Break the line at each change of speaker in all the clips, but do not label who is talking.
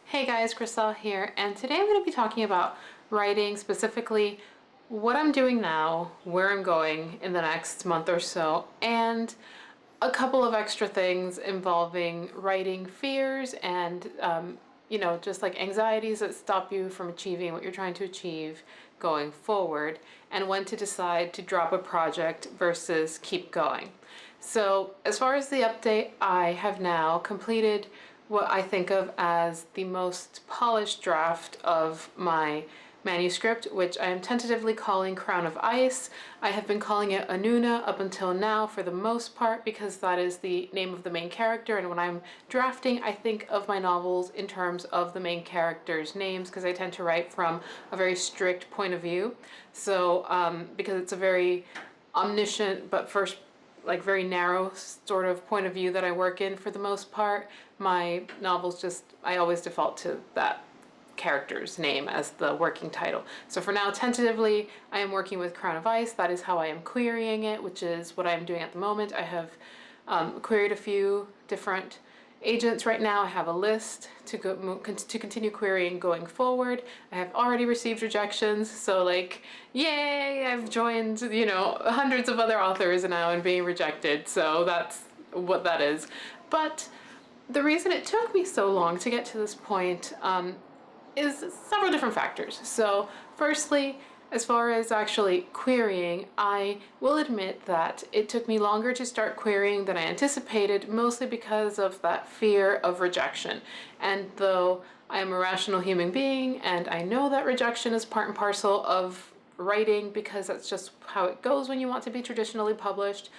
Hey guys, Crystal here, and today I'm going to be talking about writing, specifically what I'm doing now, where I'm going in the next month or so, and a couple of extra things involving writing fears and, just like anxieties that stop you from achieving what you're trying to achieve going forward, and when to decide to drop a project versus keep going. So as far as the update, I have now completed what I think of as the most polished draft of my manuscript, which I am tentatively calling Crown of Ice. I have been calling it Anuna up until now for the most part because that is the name of the main character, and when I'm drafting I think of my novels in terms of the main characters' names because I tend to write from a very strict point of view. So because it's a very omniscient but first very narrow sort of point of view that I work in for the most part, my novels I always default to that character's name as the working title. So for now, tentatively, I am working with Crown of Ice. That is how I am querying it, which is what I'm doing at the moment. I have queried a few different agents right now. I have a list to continue querying going forward. I have already received rejections, so yay, I've joined, hundreds of other authors now and being rejected, so that's what that is. But the reason it took me so long to get to this point is several different factors. So firstly, as far as actually querying, I will admit that it took me longer to start querying than I anticipated, mostly because of that fear of rejection. And though I am a rational human being and I know that rejection is part and parcel of writing because that's just how it goes when you want to be traditionally published,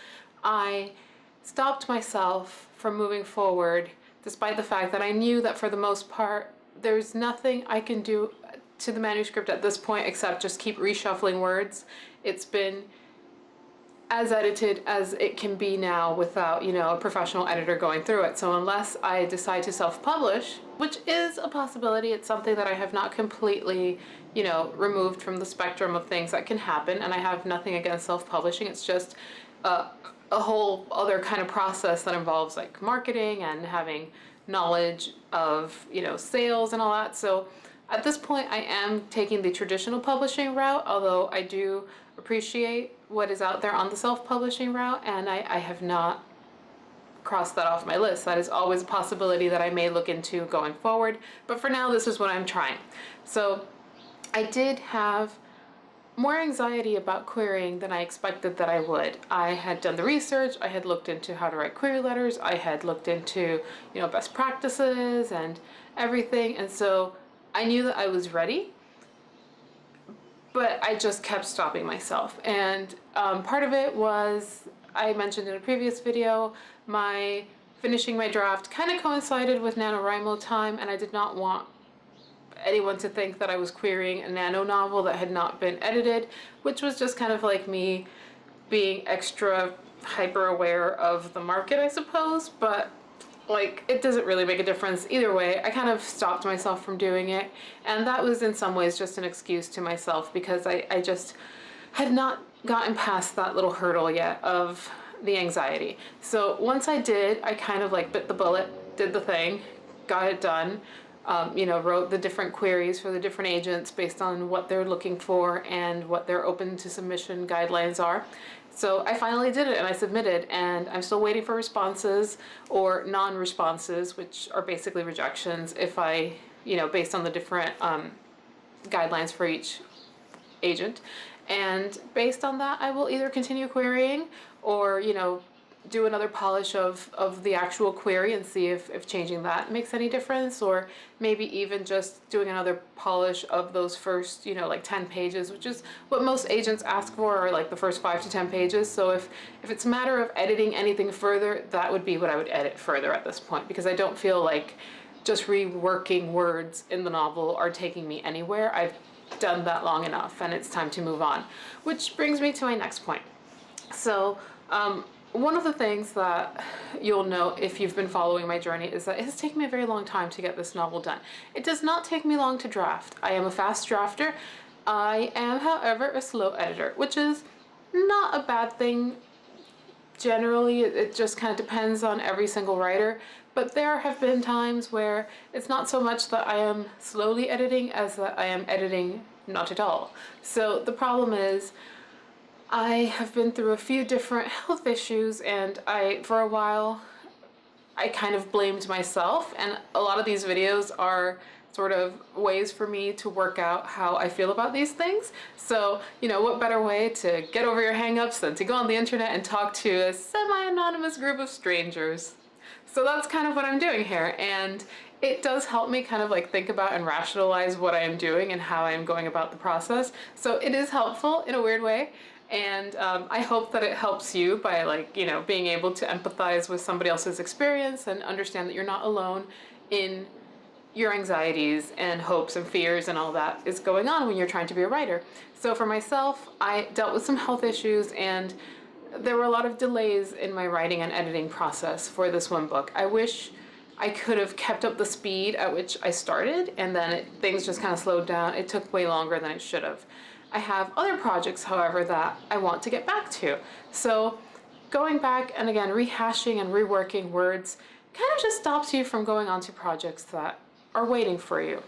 I stopped myself from moving forward despite the fact that I knew that for the most part there's nothing I can do to the manuscript at this point except just keep reshuffling words. It's been as edited as it can be now without, a professional editor going through it. So unless I decide to self-publish, which is a possibility, it's something that I have not completely, removed from the spectrum of things that can happen, and I have nothing against self-publishing. It's just a whole other kind of process that involves marketing and having knowledge of, sales and all that. So at this point, I am taking the traditional publishing route, although I do appreciate what is out there on the self-publishing route, and I have not crossed that off my list. That is always a possibility that I may look into going forward, but for now, this is what I'm trying. So I did have more anxiety about querying than I expected that I would. I had done the research, I had looked into how to write query letters, I had looked into, best practices and everything, and so I knew that I was ready, but I just kept stopping myself. And part of it was, I mentioned in a previous video, finishing my draft kind of coincided with NaNoWriMo time, and I did not want anyone to think that I was querying a nano novel that had not been edited, which was just kind of like me being extra hyper aware of the market, I suppose, but it doesn't really make a difference either way. I kind of stopped myself from doing it, and that was in some ways just an excuse to myself because I just had not gotten past that little hurdle yet of the anxiety. So once I did, I kind of bit the bullet, did the thing, got it done, wrote the different queries for the different agents based on what they're looking for and what their open to submission guidelines are. So I finally did it and I submitted, and I'm still waiting for responses or non-responses, which are basically rejections if I, based on the different guidelines for each agent. And based on that, I will either continue querying or, do another polish of the actual query and see if changing that makes any difference, or maybe even just doing another polish of those first 10 pages, which is what most agents ask for, or the first 5 to 10 pages. So if it's a matter of editing anything further, that would be what I would edit further at this point, because I don't feel like just reworking words in the novel are taking me anywhere. I've done that long enough and it's time to move on, which brings me to my next point. So one of the things that you'll note if you've been following my journey is that it has taken me a very long time to get this novel done. It does not take me long to draft. I am a fast drafter. I am, however, a slow editor, which is not a bad thing generally. It just kind of depends on every single writer. But there have been times where it's not so much that I am slowly editing as that I am editing not at all. So the problem is I have been through a few different health issues, and for a while, I kind of blamed myself, and a lot of these videos are sort of ways for me to work out how I feel about these things. So, you know, what better way to get over your hangups than to go on the internet and talk to a semi-anonymous group of strangers. So that's kind of what I'm doing here, and it does help me kind of like think about and rationalize what I am doing and how I am going about the process. So it is helpful in a weird way. And I hope that it helps you by, like, you know, being able to empathize with somebody else's experience and understand that you're not alone in your anxieties and hopes and fears and all that is going on when you're trying to be a writer. So for myself, I dealt with some health issues, and there were a lot of delays in my writing and editing process for this one book. I wish I could have kept up the speed at which I started, and then things just kind of slowed down. It took way longer than it should have. I have other projects, however, that I want to get back to. So going back and again rehashing and reworking words kind of just stops you from going on to projects that are waiting for you.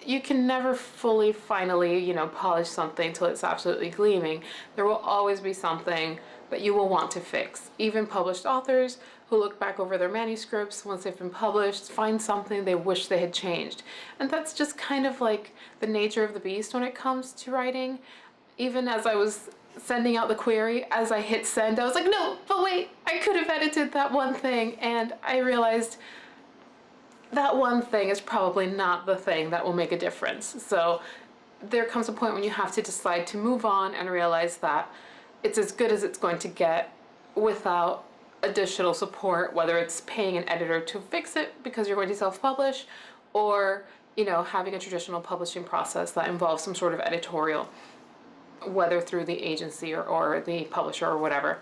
You can never fully, finally, you know, polish something till it's absolutely gleaming. There will always be something that you will want to fix. Even published authors who look back over their manuscripts once they've been published find something they wish they had changed. And that's just kind of like the nature of the beast when it comes to writing. Even as I was sending out the query, as I hit send, I was like, no, but wait, I could have edited that one thing. And I realized that one thing is probably not the thing that will make a difference. So there comes a point when you have to decide to move on and realize that it's as good as it's going to get without additional support, whether it's paying an editor to fix it because you're going to self-publish, or, you know, having a traditional publishing process that involves some sort of editorial, whether through the agency or the publisher or whatever.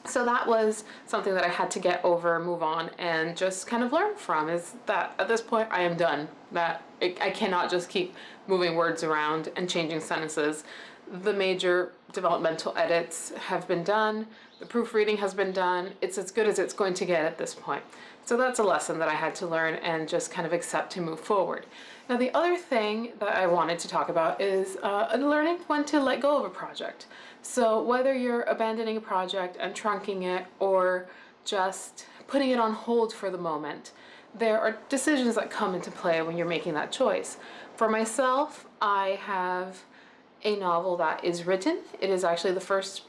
So that was something that I had to get over, move on, and just kind of learn from, is that at this point I am done. That I cannot just keep moving words around and changing sentences. The major developmental edits have been done. The proofreading has been done. It's as good as it's going to get at this point. So that's a lesson that I had to learn and just kind of accept to move forward. Now, the other thing that I wanted to talk about is learning when to let go of a project. So whether you're abandoning a project and trunking it or just putting it on hold for the moment, there are decisions that come into play when you're making that choice. For myself, I have a novel that is written. It is actually the first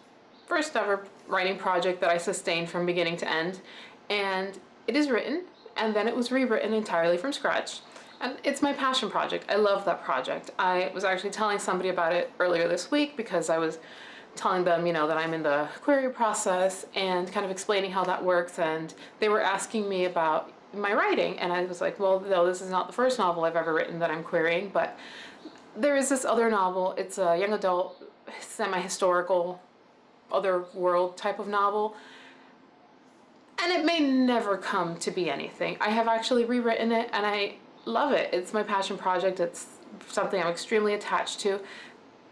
ever writing project that I sustained from beginning to end, and it is written, and then it was rewritten entirely from scratch. And it's my passion project. I love that project. I was actually telling somebody about it earlier this week because I was telling them, you know, that I'm in the query process and kind of explaining how that works, and they were asking me about my writing, and I was like, well, no, this is not the first novel I've ever written that I'm querying, but there is this other novel. It's a young adult, semi-historical, other world type of novel, and it may never come to be anything. I have actually rewritten it, and I love it. It's my passion project. It's something I'm extremely attached to,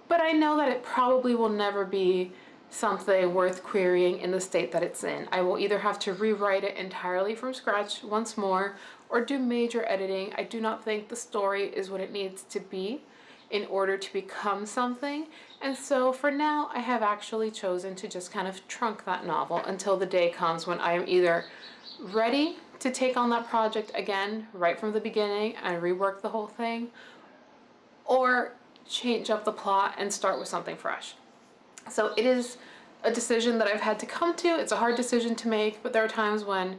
but I know that it probably will never be something worth querying in the state that it's in. I will either have to rewrite it entirely from scratch once more or do major editing. I do not think the story is what it needs to be in order to become something. And so for now, I have actually chosen to just kind of trunk that novel until the day comes when I am either ready to take on that project again, right from the beginning, and rework the whole thing, or change up the plot and start with something fresh. So it is a decision that I've had to come to. It's a hard decision to make, but there are times when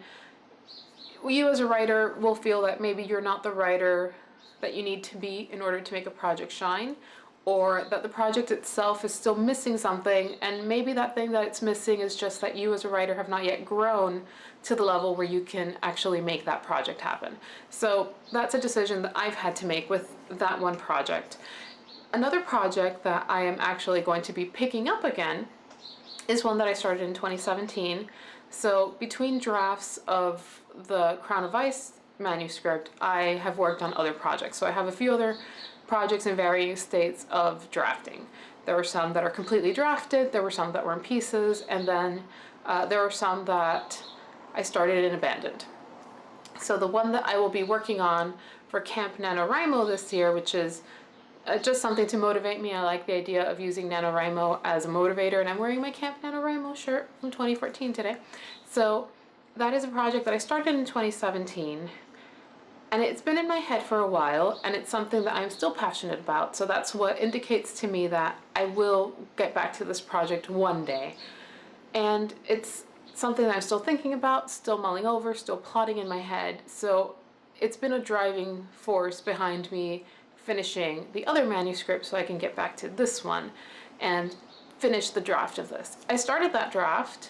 you as a writer will feel that maybe you're not the writer that you need to be in order to make a project shine, or that the project itself is still missing something, and maybe that thing that it's missing is just that you as a writer have not yet grown to the level where you can actually make that project happen. So that's a decision that I've had to make with that one project. Another project that I am actually going to be picking up again is one that I started in 2017. So between drafts of the Crown of Ice manuscript, I have worked on other projects. So I have a few other projects in varying states of drafting. There were some that are completely drafted, there were some that were in pieces, and then there were some that I started and abandoned. So the one that I will be working on for Camp NaNoWriMo this year, which is just something to motivate me. I like the idea of using NaNoWriMo as a motivator, and I'm wearing my Camp NaNoWriMo shirt from 2014 today. So that is a project that I started in 2017, and it's been in my head for a while, and it's something that I'm still passionate about. So that's what indicates to me that I will get back to this project one day. And it's something that I'm still thinking about, still mulling over, still plotting in my head. So it's been a driving force behind me finishing the other manuscript so I can get back to this one and finish the draft of this. I started that draft,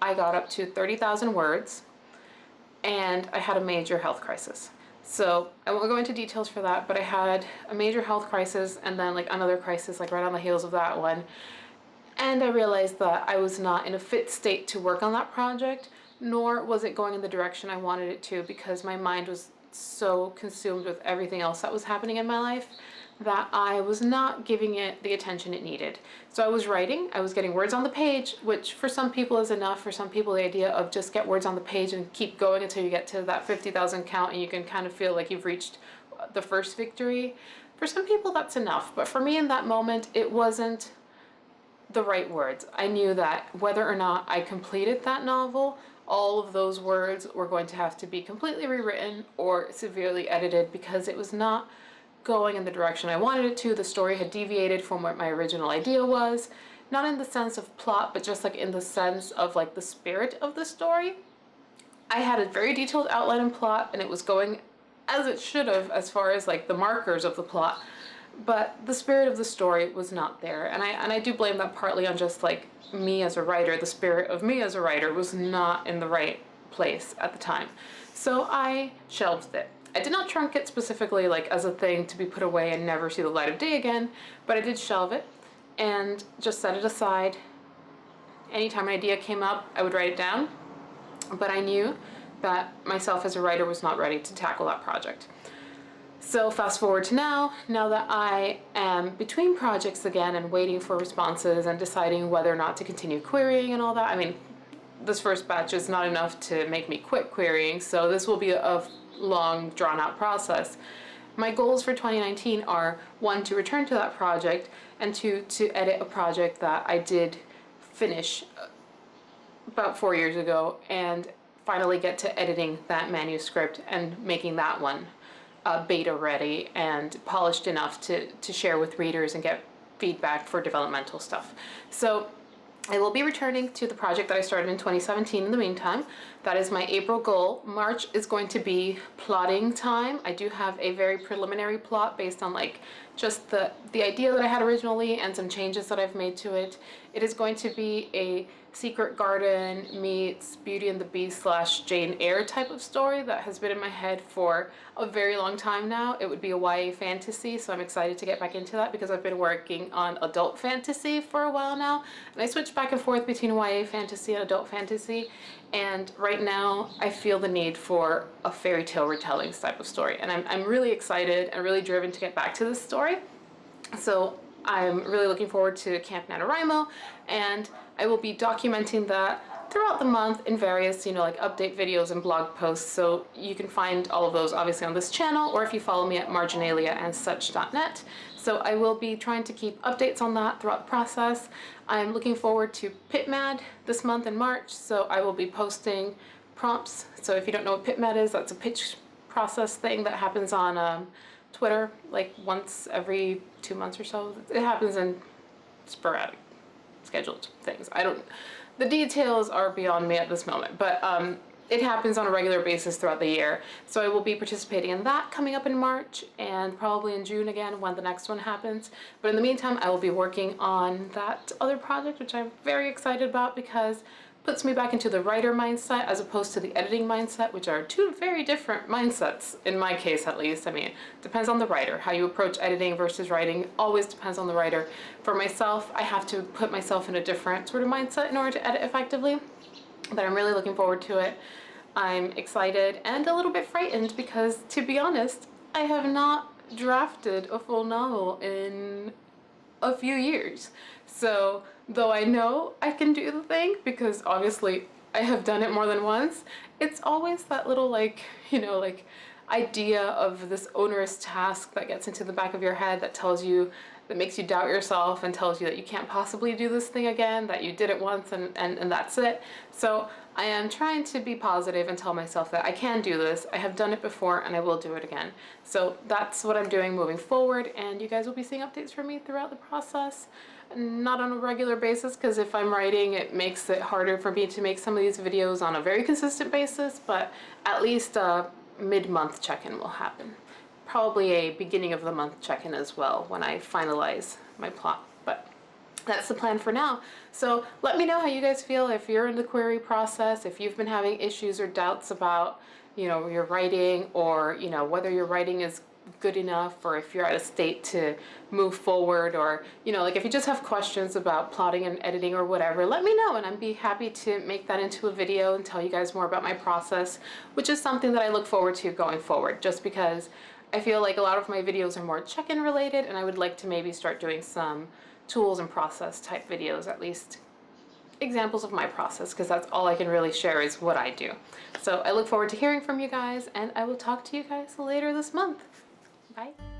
I got up to 30,000 words, and I had a major health crisis. So I won't go into details for that, but I had a major health crisis and then like another crisis like right on the heels of that one. And I realized that I was not in a fit state to work on that project, nor was it going in the direction I wanted it to, because my mind was so consumed with everything else that was happening in my life that I was not giving it the attention it needed. So I was writing, I was getting words on the page, which for some people is enough. For some people, the idea of just get words on the page and keep going until you get to that 50,000 count and you can kind of feel like you've reached the first victory. For some people, that's enough. But for me in that moment, it wasn't the right words. I knew that whether or not I completed that novel, all of those words were going to have to be completely rewritten or severely edited because it was not going in the direction I wanted it to. The story had deviated from what my original idea was, not in the sense of plot, but just like in the sense of like the spirit of the story. I had a very detailed outline and plot, and it was going as it should have as far as like the markers of the plot, but the spirit of the story was not there. And I do blame that partly on just like me as a writer. The spirit of me as a writer was not in the right place at the time. So I shelved it. I did not trunk it specifically like as a thing to be put away and never see the light of day again, but I did shelve it and just set it aside. Anytime an idea came up, I would write it down, but I knew that myself as a writer was not ready to tackle that project. So fast forward to now that I am between projects again and waiting for responses and deciding whether or not to continue querying and all that. I mean, this first batch is not enough to make me quit querying, so this will be a long, drawn-out process. My goals for 2019 are, 1, to return to that project, and 2, to edit a project that I did finish about 4 years ago and finally get to editing that manuscript and making that one beta ready and polished enough to share with readers and get feedback for developmental stuff. So I will be returning to the project that I started in 2017 in the meantime. That is my April goal. March is going to be plotting time. I do have a very preliminary plot based on like just the idea that I had originally and some changes that I've made to it. It is going to be a Secret Garden meets Beauty and the Beast / Jane Eyre type of story that has been in my head for a very long time now. It would be a YA fantasy, so I'm excited to get back into that because I've been working on adult fantasy for a while now, and I switch back and forth between YA fantasy and adult fantasy, and right now I feel the need for a fairy tale retelling type of story, and I'm really excited and really driven to get back to this story. So I'm really looking forward to Camp NaNoWriMo, and I will be documenting that throughout the month in various, like update videos and blog posts. So you can find all of those obviously on this channel, or if you follow me at marginalia-and-such.net. So I will be trying to keep updates on that throughout the process. I'm looking forward to PitMad this month in March, so I will be posting prompts. So if you don't know what PitMad is, that's a pitch process thing that happens on Twitter like once every 2 months or so. It happens in sporadic scheduled things. The details are beyond me at this moment, but it happens on a regular basis throughout the year. So I will be participating in that coming up in March and probably in June again when the next one happens. But in the meantime, I will be working on that other project, which I'm very excited about because it puts me back into the writer mindset as opposed to the editing mindset, which are two very different mindsets in my case at least. I mean, it depends on the writer. How you approach editing versus writing always depends on the writer. For myself, I have to put myself in a different sort of mindset in order to edit effectively, but I'm really looking forward to it. I'm excited and a little bit frightened because, to be honest, I have not drafted a full novel in a few years. So though I know I can do the thing, because obviously I have done it more than once, it's always that little like, you know, like idea of this onerous task that gets into the back of your head that tells you, that makes you doubt yourself and tells you that you can't possibly do this thing again, that you did it once and that's it. So I am trying to be positive and tell myself that I can do this, I have done it before, and I will do it again. So that's what I'm doing moving forward, and you guys will be seeing updates from me throughout the process. Not on a regular basis, because if I'm writing, it makes it harder for me to make some of these videos on a very consistent basis, but at least a mid-month check-in will happen. Probably a beginning of the month check-in as well when I finalize my plot, but that's the plan for now. So let me know how you guys feel if you're in the query process, if you've been having issues or doubts about, you know, your writing, or, you know, whether your writing is good enough, or if you're at a state to move forward, or, you know, like if you just have questions about plotting and editing or whatever, let me know and I'd be happy to make that into a video and tell you guys more about my process, which is something that I look forward to going forward, just because I feel like a lot of my videos are more check-in related, and I would like to maybe start doing some tools and process type videos, at least examples of my process, because that's all I can really share is what I do. So I look forward to hearing from you guys, and I will talk to you guys later this month. Bye.